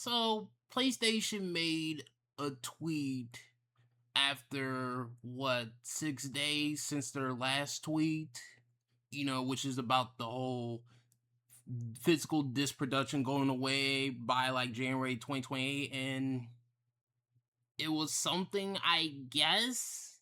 So, PlayStation made a tweet after 6 days since their last tweet, which is about the whole physical disc production going away by like January 2028. And it was something, I guess.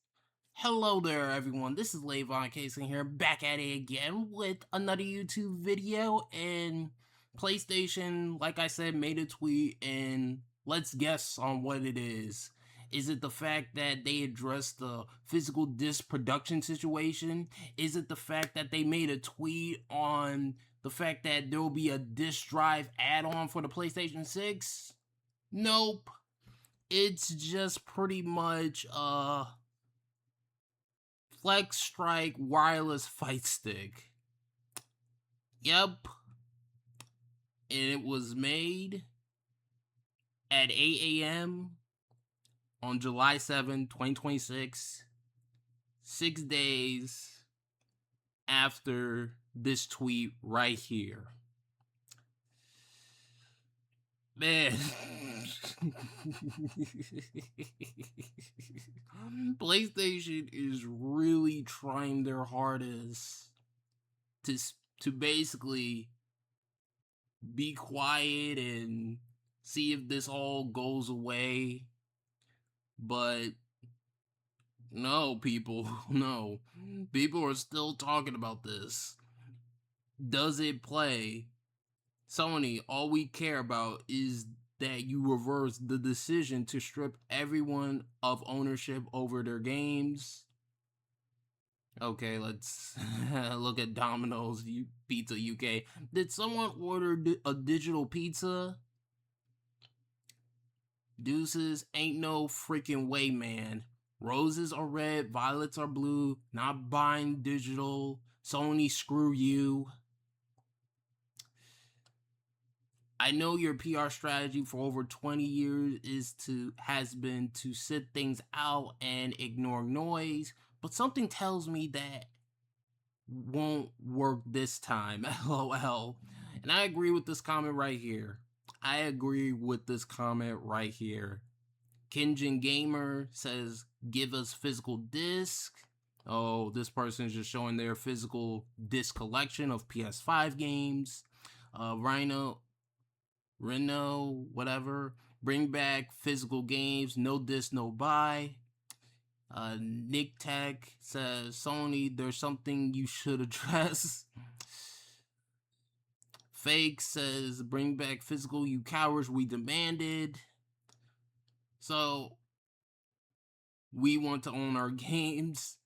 Hello there, everyone. This is lavoncason here, back at it again with another YouTube video. And PlayStation, like I said, made a tweet, and let's guess on what it is. Is it the fact that they addressed the physical disc production situation? Is it the fact that they made a tweet on the fact that there will be a disc drive add-on for the PlayStation 6? Nope. It's just pretty much Flex Strike wireless fight stick. Yep. And it was made at 8 a.m. on July 7, 2026. 6 days after this tweet right here. Man. PlayStation is really trying their hardest to basically be quiet and see if this all goes away. But no, people, no. People are still talking about this. Does it play? Sony, all we care about is that you reverse the decision to strip everyone of ownership over their games. Okay, let's look at Domino's Pizza UK. Did someone order a digital pizza? Deuces, ain't no freaking way, man. Roses are red, violets are blue. Not buying digital. Sony, screw you. I know your PR strategy for over 20 years has been to sit things out and ignore noise, but something tells me that won't work this time. LOL. And I agree with this comment right here. Kinjin Gamer says, give us physical disc. Oh, this person is just showing their physical disc collection of PS5 games. Reno, whatever. Bring back physical games. No disc, no buy. Nick Tech says, Sony, there's something you should address. Fake says, bring back physical, you cowards, we demanded. So, we want to own our games.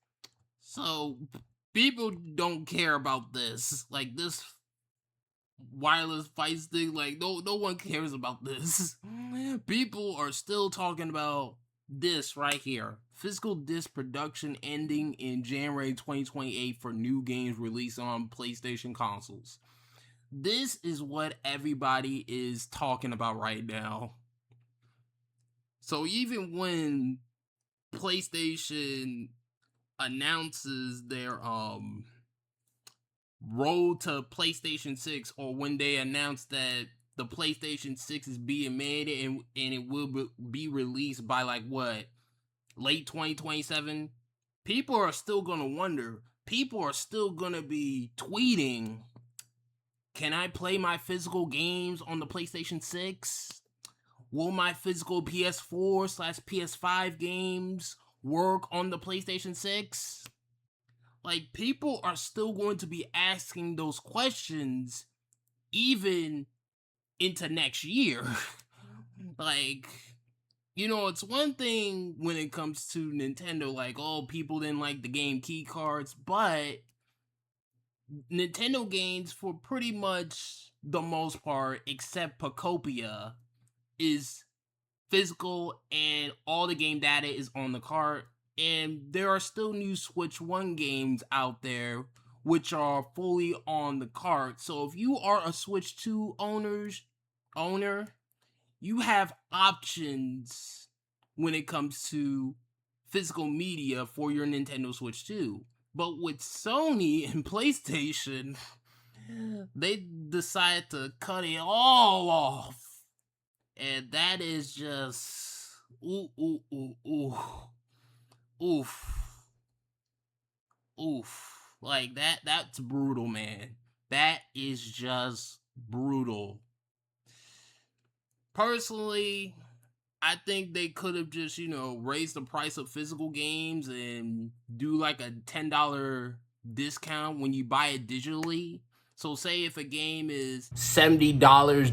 So, people don't care about this. Like, this wireless fight stick, like, no one cares about this. People are still talking about this right here. Physical disc production ending in January 2028 for new games released on PlayStation consoles. This is what everybody is talking about right now. So even when PlayStation announces their road to PlayStation 6, or when they announce that the PlayStation 6 is being made and it will be released by late 2027, people are still gonna wonder. People are still gonna be tweeting, can I play my physical games on the PlayStation 6? Will my physical PS4/PS5 games work on the PlayStation 6? Like, people are still going to be asking those questions even into next year. Like, it's one thing when it comes to Nintendo, like, oh, people didn't like the game key cards, but Nintendo games, for pretty much the most part, except Pocopia, is physical and all the game data is on the cart. And there are still new Switch 1 games out there which are fully on the cart. So if you are a Switch 2 owner, you have options when it comes to physical media for your Nintendo Switch 2. But with Sony and PlayStation, they decided to cut it all off. And that is just ooh ooh ooh ooh oof oof. Like that's brutal, man. That is just brutal. Personally, I think they could have just, raised the price of physical games and do like a $10 discount when you buy it digitally. So, say if a game is $70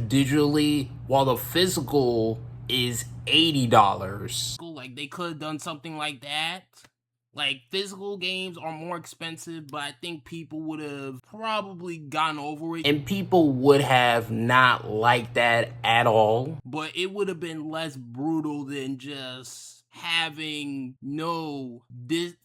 digitally, while the physical is $80. Like, they could have done something like that. Like, physical games are more expensive, but I think people would have probably gotten over it. And people would have not liked that at all. But it would have been less brutal than just having no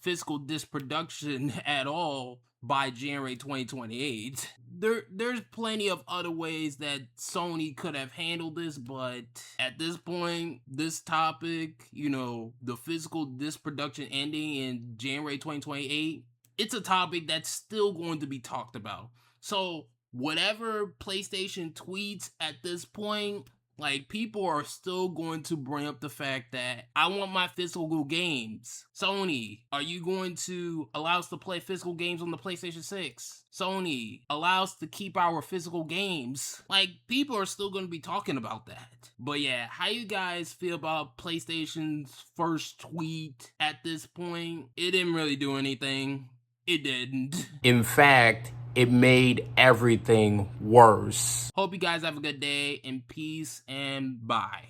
physical disc production at all by January 2028. There's plenty of other ways that Sony could have handled this, but at this point, this topic, the physical disc production ending in January 2028, it's a topic that's still going to be talked about. So whatever PlayStation tweets at this point, like, people are still going to bring up the fact that I want my physical games. Sony, are you going to allow us to play physical games on the PlayStation 6? Sony, allow us to keep our physical games. Like, people are still going to be talking about that. But yeah, how you guys feel about PlayStation's first tweet at this point? It didn't really do anything. It didn't. In fact, it made everything worse. Hope you guys have a good day, and peace and bye.